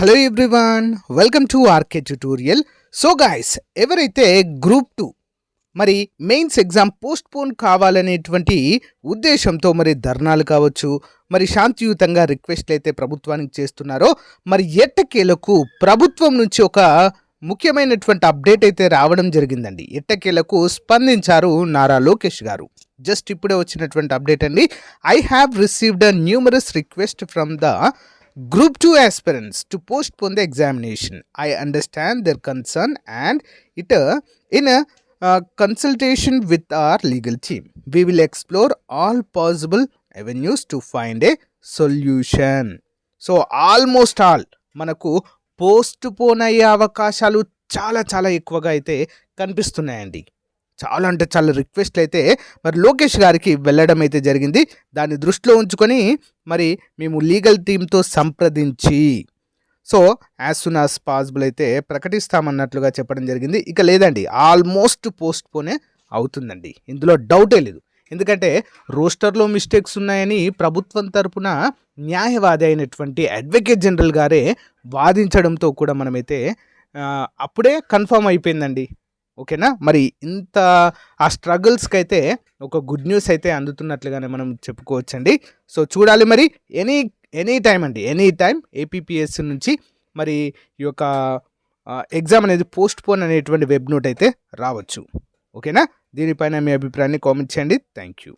Hello everyone, welcome to RK tutorial. So guys, ఎవరైతే group 2 మరి mains exam postpone కావాలనేటువంటి ఉద్దేశంతో మరి ధర్నాలు కావచ్చు, మరి శాంతియుతంగా రిక్వెస్ట్లు అయితే ప్రభుత్వానికి చేస్తున్నారో, మరి ఎట్టకేలకు ప్రభుత్వం నుంచి ఒక ముఖ్యమైనటువంటి అప్డేట్ అయితే రావడం జరిగిందండి. ఎట్టకేలకు స్పందించారు నారా లోకేష్ గారు. జస్ట్ ఇప్పుడే వచ్చినటువంటి అప్డేట్ అండి. I have received a numerous request from the Group 2 aspirants to postpone the examination. I understand their concern and it in a consultation with our legal team. We will explore all possible avenues to find a solution. So almost all మనకు post phone అయ్యే అవకాశాలు చాలా చాలా ఎక్కువగా అయితే కనిపిస్తున్నాయండి. చాలా అంటే చాలా రిక్వెస్ట్లు అయితే మరి లోకేష్ గారికి వెళ్ళడం అయితే జరిగింది. దాన్ని దృష్టిలో ఉంచుకొని మరి మేము లీగల్ టీంతో సంప్రదించి యాజ్ సూన్ యాజ్ పాసిబుల్ అయితే ప్రకటిస్తామన్నట్లుగా చెప్పడం జరిగింది. ఇక లేదండి, ఆల్మోస్ట్ పోస్ట్ పోనే అవుతుందండి, ఇందులో డౌటే లేదు. ఎందుకంటే రోస్టర్లో మిస్టేక్స్ ఉన్నాయని ప్రభుత్వం తరపున న్యాయవాది అయినటువంటి అడ్వకేట్ జనరల్ గారే వాదించడంతో కూడా మనమైతే అప్పుడే కన్ఫర్మ్ అయిపోయిందండి. ఓకేనా, మరి ఇంత ఆ స్ట్రగుల్స్కి అయితే ఒక గుడ్ న్యూస్ అయితే అందుతున్నట్లుగానే మనం చెప్పుకోవచ్చండి. సో చూడాలి మరి ఎనీ టైం అండి, ఎనీ టైం ఏపీపీఎస్ నుంచి మరి ఈ యొక్క ఎగ్జామ్ అనేది పోస్ట్ పోన్ అనేటువంటి వెబ్ నోట్ అయితే రావచ్చు. ఓకేనా, దీనిపైన మీ అభిప్రాయాన్ని కామెంట్ చేయండి. Thank you.